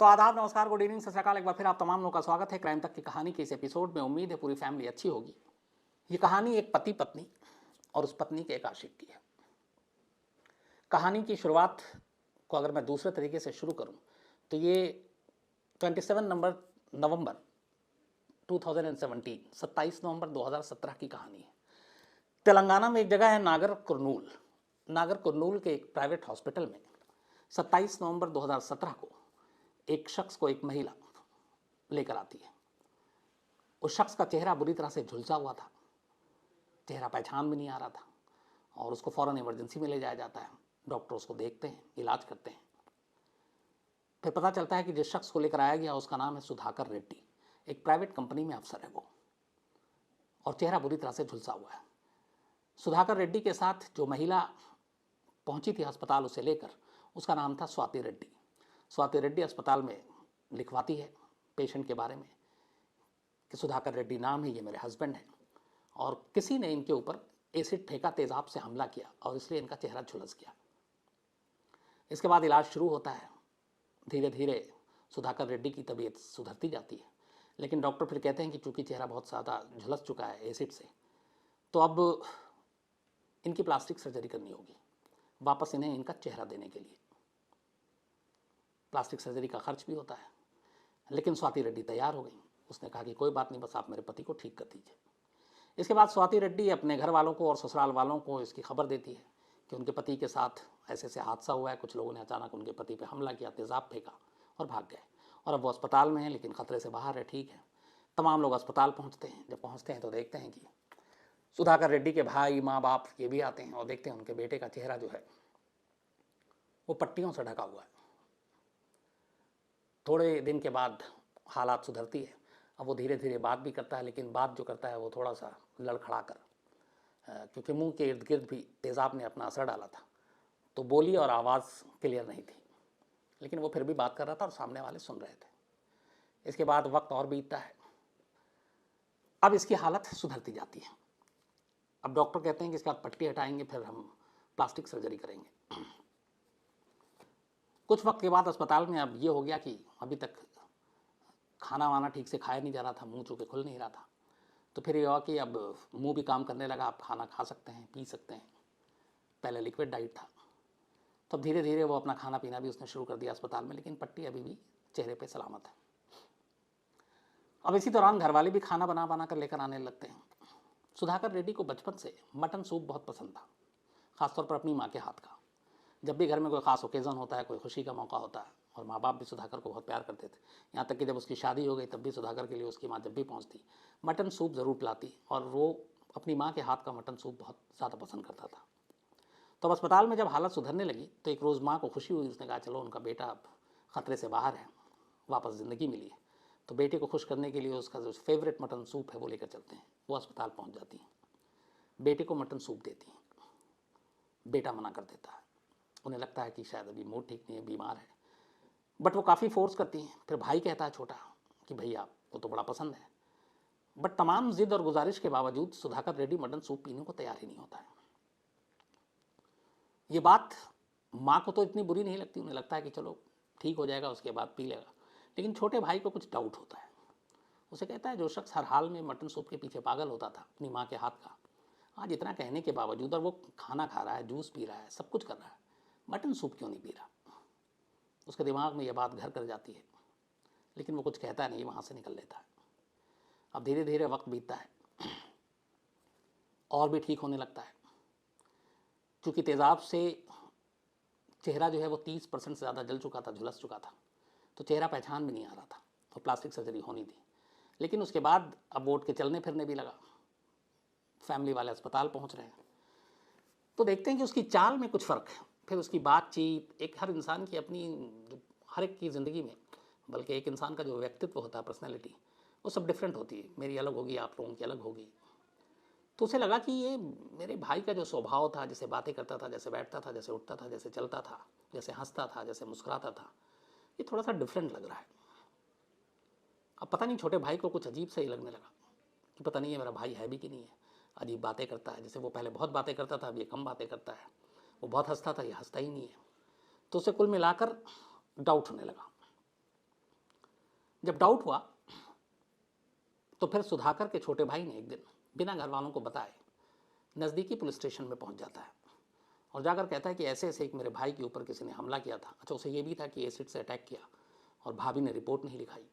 तो आदाब, नमस्कार, गुड इवनिंग, सत श्री अकाल। एक बार फिर आप तमाम लोगों का स्वागत है क्राइम तक की कहानी के इस एपिसोड में। उम्मीद है पूरी फैमिली अच्छी होगी। ये कहानी एक पति पत्नी और उस पत्नी के एक आशिक की है। कहानी की शुरुआत को अगर मैं दूसरे तरीके से शुरू करूं तो ये नवंबर 2017 27 नवंबर 2017 की कहानी है। तेलंगाना में एक जगह है नागर कुरनूल के एक प्राइवेट हॉस्पिटल में 27 नवंबर 2017 को एक शख्स को एक महिला लेकर आती है। उस शख्स का चेहरा बुरी तरह से झुलसा हुआ था, चेहरा पहचान में नहीं आ रहा था और उसको फौरन इमरजेंसी में ले जाया जाता है। डॉक्टर उसको देखते हैं, इलाज करते हैं। फिर पता चलता है कि जिस शख्स को लेकर आया गया उसका नाम है सुधाकर रेड्डी, एक प्राइवेट कंपनी में अफसर है वो, और चेहरा बुरी तरह से झुलसा हुआ है। सुधाकर रेड्डी के साथ जो महिला पहुंची थी अस्पताल उसे लेकर, उसका नाम था स्वाति रेड्डी। स्वाति रेड्डी अस्पताल में लिखवाती है पेशेंट के बारे में कि सुधाकर रेड्डी नाम है, ये मेरे हस्बैंड हैं और किसी ने इनके ऊपर एसिड फेंका, तेजाब से हमला किया और इसलिए इनका चेहरा झुलस गया। इसके बाद इलाज शुरू होता है। धीरे धीरे सुधाकर रेड्डी की तबीयत सुधरती जाती है, लेकिन डॉक्टर फिर कहते हैं कि चूंकि चेहरा बहुत ज़्यादा झुलस चुका है एसिड से, तो अब इनकी प्लास्टिक सर्जरी करनी होगी वापस इन्हें इनका चेहरा देने के लिए। प्लास्टिक सर्जरी का खर्च भी होता है, लेकिन स्वाति रेड्डी तैयार हो गई। उसने कहा कि कोई बात नहीं, बस आप मेरे पति को ठीक कर दीजिए। इसके बाद स्वाति रेड्डी अपने घर वालों को और ससुराल वालों को इसकी खबर देती है कि उनके पति के साथ ऐसे ऐसे हादसा हुआ है, कुछ लोगों ने अचानक उनके पति पे हमला किया, तेजाब फेंका और भाग गए, और अब वो अस्पताल में है लेकिन खतरे से बाहर है। ठीक है, तमाम लोग अस्पताल पहुँचते हैं। जब पहुँचते हैं तो देखते हैं कि सुधाकर रेड्डी के भाई, माँ बाप ये भी आते हैं और देखते हैं उनके बेटे का चेहरा जो है वो पट्टियों से ढका हुआ है। थोड़े दिन के बाद हालात सुधरती है। अब वो धीरे धीरे बात भी करता है, लेकिन बात जो करता है वो थोड़ा सा लड़खड़ा कर, क्योंकि मुंह के इर्द गिर्द भी तेज़ाब ने अपना असर डाला था, तो बोली और आवाज़ क्लियर नहीं थी, लेकिन वो फिर भी बात कर रहा था और सामने वाले सुन रहे थे। इसके बाद वक्त और बीतता है। अब इसकी हालत सुधरती जाती है। अब डॉक्टर कहते हैं कि इसके बाद पट्टी हटाएंगे, फिर हम प्लास्टिक सर्जरी करेंगे। कुछ वक्त के बाद अस्पताल में अब ये हो गया कि अभी तक खाना वाना ठीक से खाया नहीं जा रहा था, मुंह चूँकि खुल नहीं रहा था। तो फिर ये हुआ कि अब मुंह भी काम करने लगा, आप खाना खा सकते हैं, पी सकते हैं। पहले लिक्विड डाइट था, तो अब धीरे धीरे वो अपना खाना पीना भी उसने शुरू कर दिया अस्पताल में, लेकिन पट्टी अभी भी चेहरे पे सलामत है। अब इसी दौरान घर वाले भी खाना बना बना कर लेकर आने लगते हैं। सुधाकर रेड्डी को बचपन से मटन सूप बहुत पसंद था, खासतौर पर अपनी माँ के हाथ का। जब भी घर में कोई ख़ास ओकेज़न होता है, कोई खुशी का मौका होता है, और माँ बाप भी सुधाकर को बहुत प्यार करते थे। यहाँ तक कि जब उसकी शादी हो गई तब भी सुधाकर के लिए उसकी माँ जब भी पहुँचती मटन सूप ज़रूर पिलाती, और वो अपनी माँ के हाथ का मटन सूप बहुत ज़्यादा पसंद करता था। तो अब अस्पताल में जब हालत सुधरने लगी तो एक रोज़ माँ को खुशी हुई। उसने कहा चलो उनका बेटा अब ख़तरे से बाहर है, वापस ज़िंदगी मिली है, तो बेटे को खुश करने के लिए उसका जो फेवरेट मटन सूप है वो लेकर चलते हैं। वो अस्पताल पहुँच जाती हैं, बेटे को मटन सूप देती हैं। बेटा मना कर देता है, उन्हें लगता है कि शायद अभी मूड ठीक नहीं है, बीमार है, बट वो काफ़ी फोर्स करती हैं। फिर भाई कहता है छोटा कि भैया वो तो बड़ा पसंद है, बट तमाम जिद और गुजारिश के बावजूद सुधाकर रेड्डी मटन सूप पीने को तैयार ही नहीं होता है। ये बात माँ को तो इतनी बुरी नहीं लगती, उन्हें लगता है कि चलो ठीक हो जाएगा, उसके बाद पी लेगा, लेकिन छोटे भाई को कुछ डाउट होता है। उसे कहता है जो शख्स हर हाल में मटन सूप के पीछे पागल होता था अपनी माँ के हाथ का, आज इतना कहने के बावजूद, और वो खाना खा रहा है, जूस पी रहा है, सब कुछ कर रहा है, मटन सूप क्यों नहीं पी रहा। उसके दिमाग में यह बात घर कर जाती है, लेकिन वो कुछ कहता नहीं, वहाँ से निकल लेता है। अब धीरे धीरे वक्त बीतता है और भी ठीक होने लगता है। क्योंकि तेज़ाब से चेहरा जो है वो 30% से ज़्यादा जल चुका था, झुलस चुका था, तो चेहरा पहचान भी नहीं आ रहा था, तो प्लास्टिक सर्जरी होनी थी। लेकिन उसके बाद अब वो उठ के चलने फिरने भी लगा। फैमिली वाले अस्पताल पहुँच रहे हैं तो देखते हैं कि उसकी चाल में कुछ फ़र्क है। फिर उसकी बातचीत, एक हर इंसान की अपनी, हर एक की ज़िंदगी में, बल्कि एक इंसान का जो व्यक्तित्व होता है, पर्सनैलिटी, वो सब डिफरेंट होती है। मेरी अलग होगी, आप लोगों की अलग होगी। तो उसे लगा कि ये मेरे भाई का जो स्वभाव था, जैसे बातें करता था, जैसे बैठता था, जैसे उठता था, जैसे चलता था, जैसे हंसता था, जैसे मुस्कुराता था, ये थोड़ा सा डिफरेंट लग रहा है। अब पता नहीं छोटे भाई को कुछ अजीब सा ही लगने लगा कि पता नहीं ये मेरा भाई है भी कि नहीं है। अजीब बातें करता है, जैसे वो पहले बहुत बातें करता था, अब ये कम बातें करता है। वो बहुत हंसता था, ये हंसता ही नहीं है। तो उसे कुल मिलाकर डाउट होने लगा। जब डाउट हुआ तो फिर सुधाकर के छोटे भाई ने एक दिन बिना घर वालों को बताए नज़दीकी पुलिस स्टेशन में पहुंच जाता है और जाकर कहता है कि ऐसे ऐसे एक मेरे भाई के ऊपर किसी ने हमला किया था। अच्छा, उसे ये भी था कि एसिड से अटैक किया और भाभी ने रिपोर्ट नहीं लिखाई।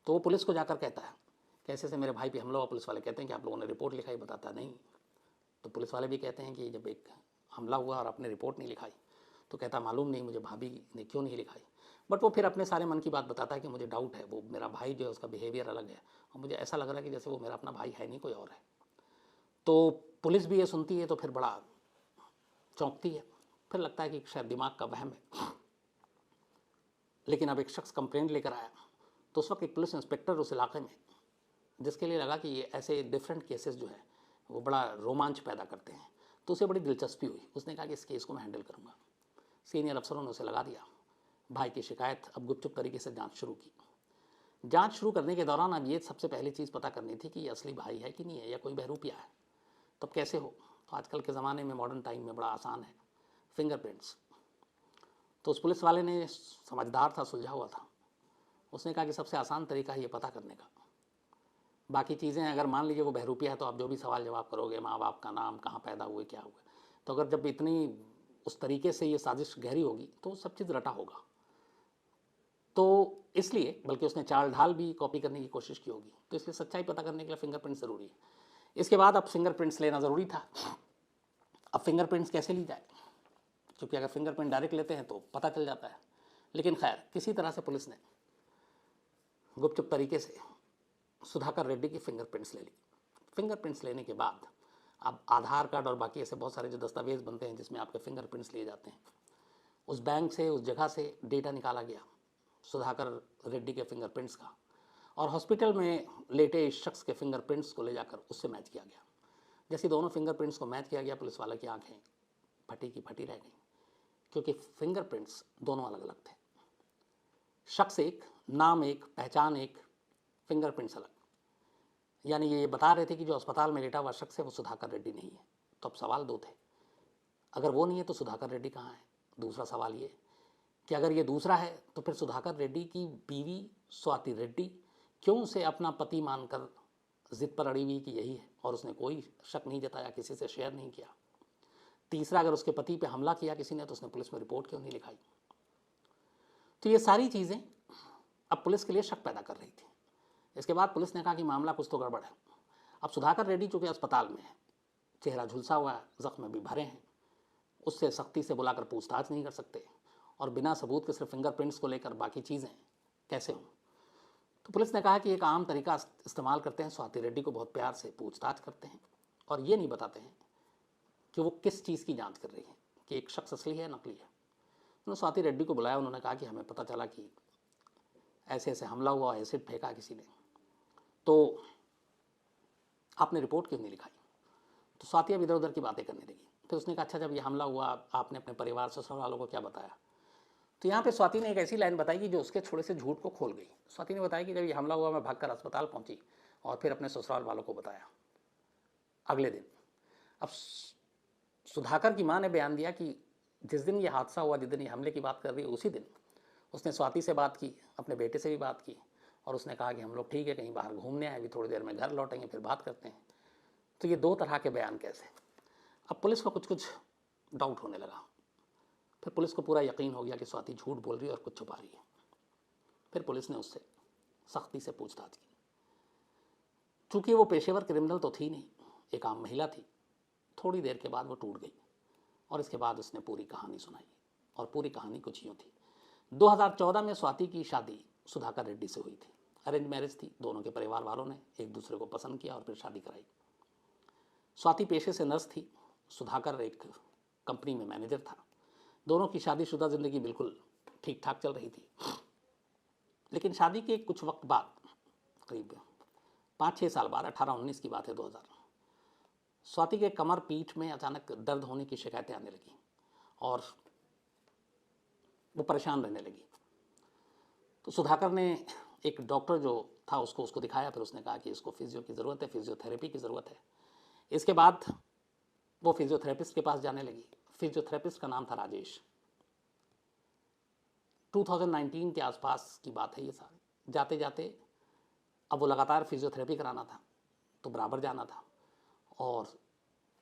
तो वो पुलिस को जाकर कहता है कि ऐसे ऐसे मेरे भाई पे हमला हुआ। पुलिस वाले कहते हैं कि आप लोगों ने रिपोर्ट लिखाई, बताता नहीं। तो पुलिस वाले भी कहते हैं कि जब एक हमला हुआ और आपने रिपोर्ट नहीं लिखाई, तो कहता मालूम नहीं मुझे भाभी ने क्यों नहीं लिखाई। बट वो फिर अपने सारे मन की बात बताता है कि मुझे डाउट है, वो मेरा भाई जो है उसका बिहेवियर अलग है और मुझे ऐसा लग रहा है कि जैसे वो मेरा अपना भाई है नहीं, कोई और है। तो पुलिस भी ये सुनती है तो फिर बड़ा चौंकती है, फिर लगता है कि शायद दिमाग का वहम है। लेकिन अब एक शख्स कंप्लेंट लेकर आया तो उस वक्त एक पुलिस इंस्पेक्टर उस इलाके में, जिसके लिए लगा कि ये ऐसे डिफरेंट केसेस जो है वो बड़ा रोमांच पैदा करते हैं, तो उसे बड़ी दिलचस्पी हुई। उसने कहा कि इस केस को मैं हैंडल करूँगा। सीनियर अफसरों ने उसे लगा दिया। भाई की शिकायत अब गुपचुप तरीके से जांच शुरू की। जांच शुरू करने के दौरान अब ये सबसे पहली चीज़ पता करनी थी कि ये असली भाई है कि नहीं है या कोई बहरूपिया है। तब कैसे हो? तो आजकल के ज़माने में मॉडर्न टाइम में बड़ा आसान है, फिंगरप्रिंट्स। तो उस पुलिस वाले ने, समझदार था, सुलझा हुआ था, उसने कहा कि सबसे आसान तरीका है ये पता करने का। बाकी चीज़ें अगर मान लीजिए वो बहरूपिया है तो आप जो भी सवाल जवाब करोगे, माँ बाप का नाम, कहाँ पैदा हुए, क्या हुए, तो अगर जब इतनी उस तरीके से ये साजिश गहरी होगी तो सब चीज़ रटा होगा। तो इसलिए, बल्कि उसने चाल ढाल भी कॉपी करने की कोशिश की होगी, तो इसलिए सच्चाई पता करने के लिए फिंगरप्रिंट ज़रूरी है। इसके बाद अब फिंगरप्रिंट्स लेना ज़रूरी था। अब फिंगरप्रिंट्स कैसे ली जाए, क्योंकि अगर फिंगरप्रिंट डायरेक्ट लेते हैं तो पता चल जाता है। लेकिन खैर, किसी तरह से पुलिस ने गुपचुप तरीके से सुधाकर रेड्डी की फिंगरप्रिंट्स ले ली। फिंगरप्रिंट्स लेने के बाद अब आधार कार्ड और बाकी ऐसे बहुत सारे जो दस्तावेज़ बनते हैं जिसमें आपके फिंगरप्रिंट्स लिए जाते हैं, उस बैंक से, उस जगह से डेटा निकाला गया सुधाकर रेड्डी के फिंगरप्रिंट्स का, और हॉस्पिटल में लेटे इस शख्स के फिंगरप्रिंट्स को ले जाकर उससे मैच किया गया। जैसे दोनों फिंगरप्रिंट्स को मैच किया गया, पुलिस वाले की आंखें फटी की फटी रह गई, क्योंकि फिंगरप्रिंट्स दोनों अलग अलग थे। शख्स एक, नाम एक, पहचान एक, फिंगरप्रिंट्स अलग। यानी ये बता रहे थे कि जो अस्पताल में लेटा हुआ शख्स है वो सुधाकर रेड्डी नहीं है। तो अब सवाल दो थे, अगर वो नहीं है तो सुधाकर रेड्डी कहाँ है? दूसरा सवाल ये कि अगर ये दूसरा है तो फिर सुधाकर रेड्डी की बीवी स्वाति रेड्डी क्यों उसे अपना पति मानकर जिद पर अड़ी हुई कि यही है, और उसने कोई शक नहीं जताया, किसी से शेयर नहीं किया? तीसरा, अगर उसके पति पे हमला किया किसी ने तो उसने पुलिस में रिपोर्ट क्यों नहीं लिखाई? तो ये सारी चीज़ें अब पुलिस के लिए शक पैदा कर रही थी। इसके बाद पुलिस ने कहा कि मामला कुछ तो गड़बड़ है। अब सुधाकर रेड्डी चूँकि अस्पताल में है, चेहरा झुलसा हुआ है, जख्म भी भरे हैं, उससे सख्ती से बुलाकर पूछताछ नहीं कर सकते, और बिना सबूत के सिर्फ फिंगरप्रिंट्स को लेकर बाकी चीज़ें कैसे हों? तो पुलिस ने कहा कि एक आम तरीका इस्तेमाल करते हैं, स्वाति रेड्डी को बहुत प्यार से पूछताछ करते हैं और ये नहीं बताते हैं कि वो किस चीज़ की जांच कर रही है, कि एक शख्स असली है नकली है। उन्होंने स्वाति रेड्डी को बुलाया, उन्होंने कहा कि हमें पता चला कि ऐसे ऐसे हमला हुआ, एसिड फेंका किसी ने, तो आपने रिपोर्ट क्यों नहीं लिखाई? तो स्वाति अब इधर उधर की बातें करने लगी। फिर उसने कहा अच्छा, जब ये हमला हुआ आपने अपने परिवार ससुराल वालों को क्या बताया? तो यहाँ पे स्वाति ने एक ऐसी लाइन बताई कि जो उसके थोड़े से झूठ को खोल गई। स्वाति ने बताया कि जब ये हमला हुआ मैं भागकर अस्पताल पहुंची और फिर अपने ससुराल वालों को बताया अगले दिन। अब सुधाकर की माँ ने बयान दिया कि जिस दिन ये हादसा हुआ, जिस दिन ये हमले की बात कर रही है, उसी दिन उसने स्वाति से बात की, अपने बेटे से भी बात की, और उसने कहा कि हम लोग ठीक है, कहीं बाहर घूमने आए, अभी थोड़ी देर में घर लौटेंगे, फिर बात करते हैं। तो ये दो तरह के बयान कैसे? अब पुलिस को कुछ कुछ डाउट होने लगा। फिर पुलिस को पूरा यकीन हो गया कि स्वाति झूठ बोल रही है और कुछ छुपा रही है। फिर पुलिस ने उससे सख्ती से पूछताछ की। चूँकि वो पेशेवर क्रिमिनल तो थी नहीं, एक आम महिला थी। थोड़ी देर के बाद वो टूट गई और इसके बाद उसने पूरी कहानी सुनाई, और पूरी कहानी कुछ यूँ थी। 2014 में स्वाति की शादी सुधाकर रेड्डी से हुई थी। अरेंज मैरिज थी, दोनों के परिवार वालों ने एक दूसरे को पसंद किया और फिर शादी कराई। स्वाति पेशे से नर्स थी, सुधाकर एक कंपनी में मैनेजर था। दोनों की शादीशुदा ज़िंदगी बिल्कुल ठीक ठाक चल रही थी। लेकिन शादी के कुछ वक्त बाद, करीब 5-6 साल बाद, 18-19 की बात है, 2000, स्वाति के कमर पीठ में अचानक दर्द होने की शिकायतें आने लगी और वो परेशान रहने लगी। तो सुधाकर ने एक डॉक्टर जो था उसको दिखाया। फिर उसने कहा कि इसको फिजियो की ज़रूरत है, फिजियोथेरेपी की ज़रूरत है। इसके बाद वो फिजियोथेरेपिस्ट के पास जाने लगी। फिजियोथेरेपिस्ट का नाम था राजेश। 2019 के आसपास की बात है ये सारी। जाते जाते अब वो लगातार फिजियोथेरेपी कराना था, तो बराबर जाना था। और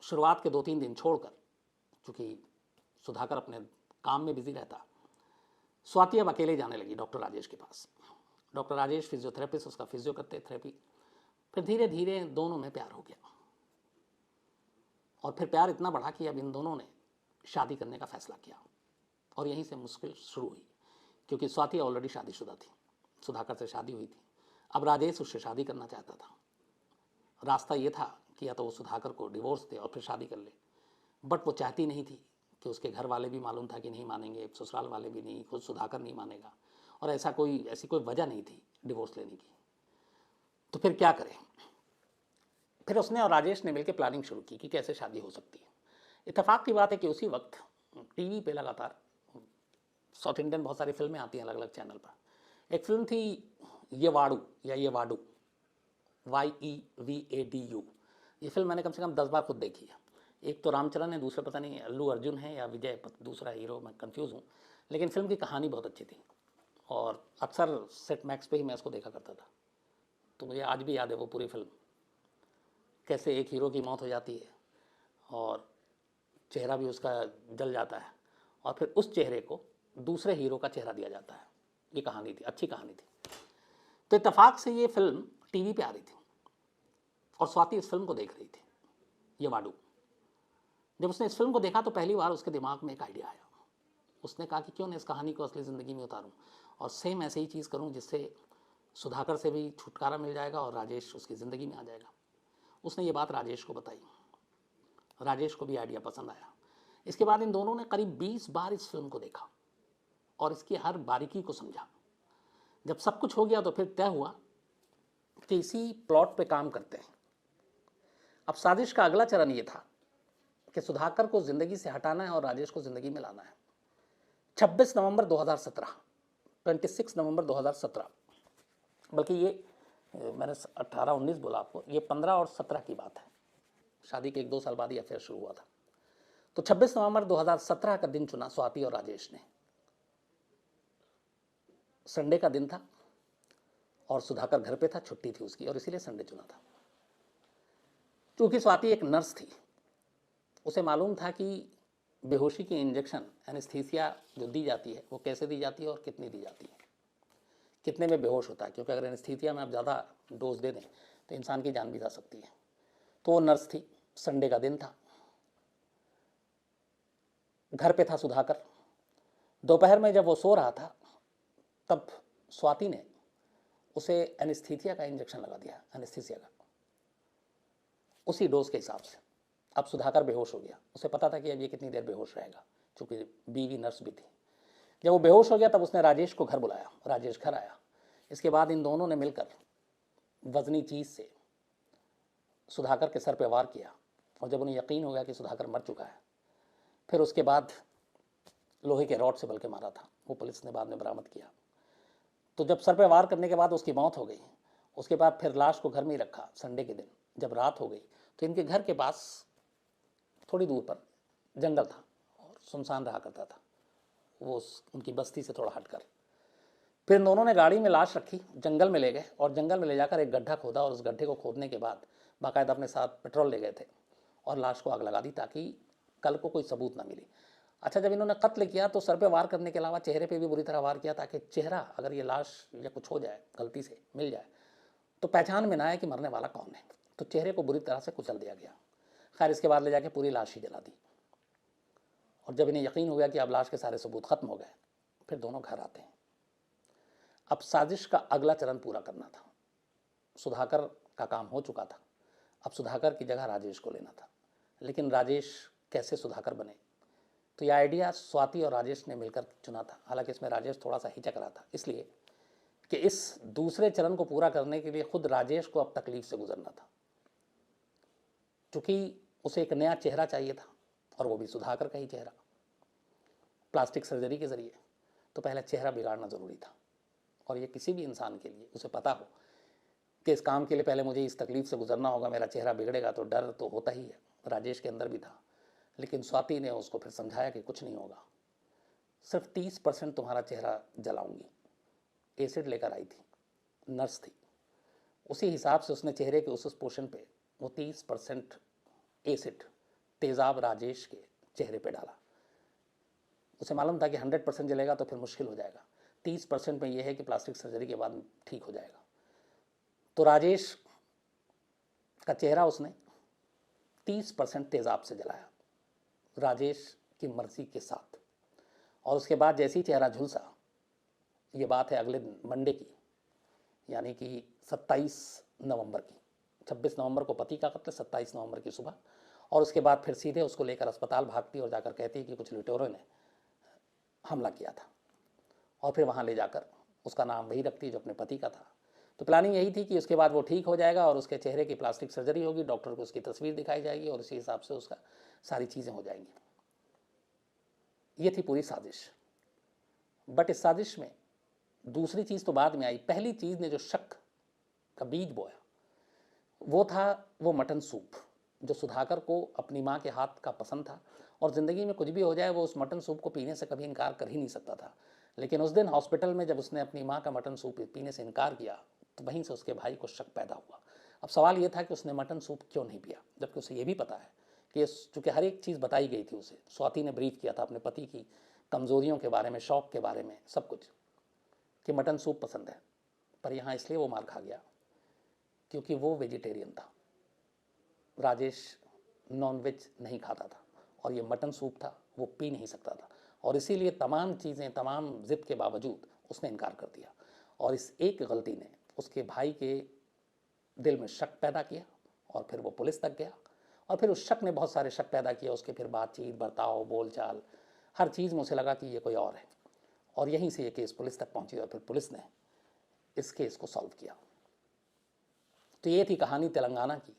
शुरुआत के 2-3 दिन छोड़कर, चूँकि सुधाकर अपने काम में बिजी रहता, स्वाति अब अकेले जाने लगी डॉक्टर राजेश के पास। डॉक्टर राजेश फिजियोथेरेपिस्ट, उसका फिजियो करते थेरेपी। फिर धीरे धीरे दोनों में प्यार हो गया, और फिर प्यार इतना बढ़ा कि अब इन दोनों ने शादी करने का फैसला किया। और यहीं से मुश्किल शुरू हुई, क्योंकि स्वाति ऑलरेडी शादीशुदा थी, सुधाकर से शादी हुई थी। अब राजेश उससे शादी करना चाहता था। रास्ता ये था कि या तो वो सुधाकर को डिवोर्स दे और फिर शादी कर ले, बट वो चाहती नहीं थी, कि उसके घर वाले भी मालूम था कि नहीं मानेंगे, ससुराल वाले भी नहीं, खुद सुधाकर नहीं मानेगा, और ऐसी कोई वजह नहीं थी डिवोर्स लेने की। तो फिर क्या करें? फिर उसने और राजेश ने मिलकर प्लानिंग शुरू की कि कैसे शादी हो सकती है। इत्तेफाक की बात है कि उसी वक्त टीवी पे लगातार साउथ इंडियन बहुत सारी फिल्में आती हैं अलग अलग चैनल पर। एक फिल्म थी ये वाडू या ये वाडू, YEVADU। ये फिल्म मैंने कम से कम 10 बार खुद देखी है। एक तो रामचरण है, दूसरा पता नहीं अल्लू अर्जुन है या विजय, दूसरा हीरो, मैं कंफ्यूज हूँ। लेकिन फिल्म की कहानी बहुत अच्छी थी, और अक्सर सेट मैक्स पे ही मैं इसको देखा करता था। तो मुझे आज भी याद है वो पूरी फिल्म, कैसे एक हीरो की मौत हो जाती है और चेहरा भी उसका जल जाता है, और फिर उस चेहरे को दूसरे हीरो का चेहरा दिया जाता है। ये कहानी थी, अच्छी कहानी थी। तो इत्तेफाक से ये फिल्म टीवी पे आ रही थी, और स्वाति इस फिल्म को देख रही थी, ये वाडू। जब उसने इस फिल्म को देखा तो पहली बार उसके दिमाग में एक आइडिया आया। उसने कहा कि क्यों ना इस कहानी को असली ज़िंदगी में उतारूं, और सेम ऐसे ही चीज़ करूं जिससे सुधाकर से भी छुटकारा मिल जाएगा और राजेश उसकी ज़िंदगी में आ जाएगा। उसने ये बात राजेश को बताई। राजेश को भी आइडिया पसंद आया। इसके बाद इन दोनों ने करीब 20 बार इस फिल्म को देखा और इसकी हर बारीकी को समझा। जब सब कुछ हो गया तो फिर तय हुआ कि इसी प्लॉट पे काम करते हैं। अब साजिश का अगला चरण ये था कि सुधाकर को ज़िंदगी से हटाना है और राजेश को ज़िंदगी में लाना है। 26 नवंबर 2017, 26 नवंबर 2017, बल्कि ये मैंने 18-19 बोला आपको, ये 15 और 17 की बात है। शादी के 1-2 साल बाद ही अफेयर शुरू हुआ था। तो 26 नवंबर 2017 का दिन चुना स्वाति और राजेश ने। संडे का दिन था और सुधाकर घर पे था, छुट्टी थी उसकी, और इसीलिए संडे चुना था। क्योंकि स्वाति एक नर्स थी, उसे मालूम था कि बेहोशी की इंजेक्शन एनेस्थीसिया जो दी जाती है वो कैसे दी जाती है और कितनी दी जाती है, कितने में बेहोश होता है, क्योंकि अगर एनेस्थीसिया में आप ज़्यादा डोज दे दें तो इंसान की जान भी जा सकती है। तो वो नर्स थी। संडे का दिन था, घर पे था सुधाकर। दोपहर में जब वो सो रहा था तब स्वाति ने उसे एनेस्थीसिया का इंजेक्शन लगा दिया, एनेस्थीसिया का, उसी डोज के हिसाब से। अब सुधाकर बेहोश हो गया। उसे पता था कि अब ये कितनी देर बेहोश रहेगा, चूँकि बीवी नर्स भी थी। जब वो बेहोश हो गया तब उसने राजेश को घर बुलाया। राजेश घर आया। इसके बाद इन दोनों ने मिलकर वजनी चीज़ से सुधाकर के सर पे वार किया, और जब उन्हें यकीन हो गया कि सुधाकर मर चुका है, फिर उसके बाद लोहे के रॉड से बल के मारा था। वो पुलिस ने बाद में बरामद किया। तो जब सर पे वार करने के बाद उसकी मौत हो गई, उसके बाद फिर लाश को घर में ही रखा। संडे के दिन जब रात हो गई तो इनके घर के पास थोड़ी दूर पर जंगल था और सुनसान रहा करता था, वो उनकी बस्ती से थोड़ा हटकर। फिर इन दोनों ने गाड़ी में लाश रखी, जंगल में ले गए, और जंगल में ले जाकर एक गड्ढा खोदा, और उस गड्ढे को खोदने के बाद बाकायदा अपने साथ पेट्रोल ले गए थे और लाश को आग लगा दी ताकि कल को कोई सबूत ना मिले। अच्छा, जब इन्होंने कत्ल किया तो सर पे वार करने के अलावा चेहरे पे भी बुरी तरह वार किया, ताकि चेहरा अगर ये लाश या कुछ हो जाए, गलती से मिल जाए, तो पहचान में ना आए कि मरने वाला कौन है। तो चेहरे को बुरी तरह से कुचल दिया गया। खैर, इसके बाद ले जाके पूरी लाश ही जला दी। और जब इन्हें यकीन हो गया कि अब लाश के सारे सबूत खत्म हो गए, फिर दोनों घर आते हैं। अब साजिश का अगला चरण पूरा करना था। सुधाकर का काम हो चुका था, अब सुधाकर की जगह राजेश को लेना था। लेकिन राजेश कैसे सुधाकर बने, तो यह आइडिया स्वाति और राजेश ने मिलकर चुना था। हालांकि इसमें राजेश थोड़ा सा हिचक रहा था, इसलिए कि इस दूसरे चरण को पूरा करने के लिए खुद राजेश को अब तकलीफ से गुजरना था, क्योंकि उसे एक नया चेहरा चाहिए था, और वो भी सुधाकर का ही चेहरा, प्लास्टिक सर्जरी के ज़रिए। तो पहले चेहरा बिगाड़ना ज़रूरी था, और ये किसी भी इंसान के लिए, उसे पता हो कि इस काम के लिए पहले मुझे इस तकलीफ से गुजरना होगा, मेरा चेहरा बिगड़ेगा, तो डर तो होता ही है। राजेश के अंदर भी था। लेकिन स्वाति ने उसको फिर समझाया कि कुछ नहीं होगा, सिर्फ 30% तुम्हारा चेहरा जलाऊंगी। एसिड लेकर आई थी, नर्स थी, उसी हिसाब से उसने चेहरे के उस पोर्शन पे वो 30% एसिड तेज़ाब राजेश के चेहरे पे डाला। उसे मालूम था कि 100% जलेगा तो फिर मुश्किल हो जाएगा, 30% में यह है कि प्लास्टिक सर्जरी के बाद ठीक हो जाएगा। तो राजेश का चेहरा उसने 30% तेज़ाब से जलाया, राजेश की मर्जी के साथ। और उसके बाद जैसे ही चेहरा झुलसा, ये बात है अगले मंडे की, यानी कि 27 नवंबर की। 26 नवंबर को पति का कत्ल, 27 नवंबर की सुबह। और उसके बाद फिर सीधे उसको लेकर अस्पताल भागती और जाकर कहती कि कुछ लुटेरों ने हमला किया था, और फिर वहाँ ले जाकर उसका नाम वही रखती जो अपने पति का था। तो प्लानिंग यही थी कि उसके बाद वो ठीक हो जाएगा और उसके चेहरे की प्लास्टिक सर्जरी होगी, डॉक्टर को उसकी तस्वीर दिखाई जाएगी और उसी हिसाब से उसका सारी चीज़ें हो जाएंगी। ये थी पूरी साजिश। बट इस साजिश में दूसरी चीज़ तो बाद में आई। पहली चीज़ ने जो शक का बीज बोया वो था वो मटन सूप, जो सुधाकर को अपनी माँ के हाथ का पसंद था, और ज़िंदगी में कुछ भी हो जाए वो उस मटन सूप को पीने से कभी इनकार कर ही नहीं सकता था। लेकिन उस दिन हॉस्पिटल में जब उसने अपनी माँ का मटन सूप पीने से इनकार किया तो वहीं से उसके भाई को शक पैदा हुआ। अब सवाल ये था कि उसने मटन सूप क्यों नहीं पिया, जबकि उसे ये भी पता है कि चूँकि हर एक चीज़ बताई गई थी उसे, स्वाति ने ब्रीफ किया था अपने पति की कमज़ोरियों के बारे में, शौक़ के बारे में, सब कुछ, कि मटन सूप पसंद है। पर यहाँ इसलिए वो मार खा गया क्योंकि वो वेजिटेरियन था, राजेश नॉनवेज नहीं खाता था, और ये मटन सूप था वो पी नहीं सकता था, और इसीलिए तमाम चीज़ें, तमाम ज़िद के बावजूद उसने इनकार कर दिया। और इस एक गलती ने उसके भाई के दिल में शक पैदा किया, और फिर वो पुलिस तक गया, और फिर उस शक ने बहुत सारे शक पैदा किया उसके, फिर बातचीत, बर्ताव, बोलचाल, हर चीज़ में उसे लगा कि ये कोई और है, और यहीं से ये केस पुलिस तक पहुंची और फिर पुलिस ने इस केस को सॉल्व किया। तो ये थी कहानी तेलंगाना की।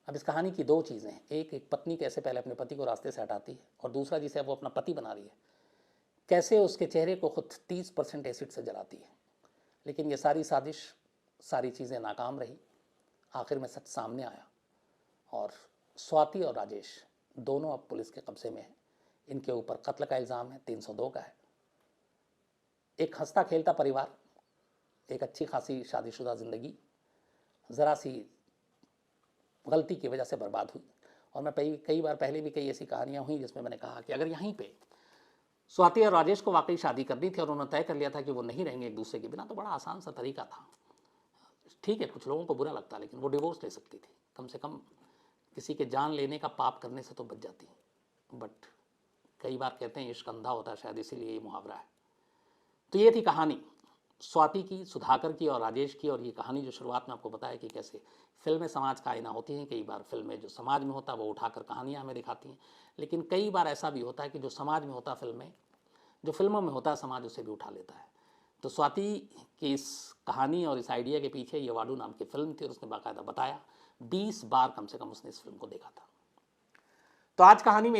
अब इस कहानी की दो चीज़ें हैं, एक पत्नी कैसे पहले अपने पति को रास्ते से हटाती है, और दूसरा जिसे वो अपना पति बना रही है, कैसे उसके चेहरे को खुद 30% एसिड से जलाती है। लेकिन ये सारी साजिश, सारी चीज़ें नाकाम रही। आखिर में सच सामने आया, और स्वाति और राजेश दोनों अब पुलिस के कब्जे में हैं। इनके ऊपर कत्ल का इल्ज़ाम है, 302 का है। एक हंसता खेलता परिवार, एक अच्छी खासी शादीशुदा ज़िंदगी ज़रा सी गलती की वजह से बर्बाद हुई। और मैं कई बार पहले भी कई ऐसी कहानियाँ हुई जिसमें मैंने कहा कि अगर यहीं पे स्वाति और राजेश को वाकई शादी करनी थी और उन्होंने तय कर लिया था कि वो नहीं रहेंगे एक दूसरे के बिना, तो बड़ा आसान सा तरीका था। ठीक है, कुछ लोगों को बुरा लगता, लेकिन वो डिवोर्स ले सकती थी, कम से कम किसी के जान लेने का पाप करने से तो बच जाती। बट कई बार कहते हैं इश्क अंधा होता है, शायद इसीलिए ये मुहावरा है। तो ये थी कहानी स्वाति की, सुधाकर की और राजेश की। और ये कहानी जो शुरुआत में आपको बताया कि कैसे फिल्में समाज का आईना होती हैं। कई बार फिल्में जो समाज में होता है वो उठाकर कहानियाँ हमें दिखाती हैं, लेकिन कई बार ऐसा भी होता है कि जो समाज में होता फिल्में, जो फिल्मों में होता है समाज उसे भी उठा लेता है। तो स्वाति की इस कहानी और इस आइडिया के पीछे ये वाडू नाम की फिल्म थी, और उसने बाकायदा बताया 20 बार कम से कम उसने इस फिल्म को देखा था। तो आज कहानी में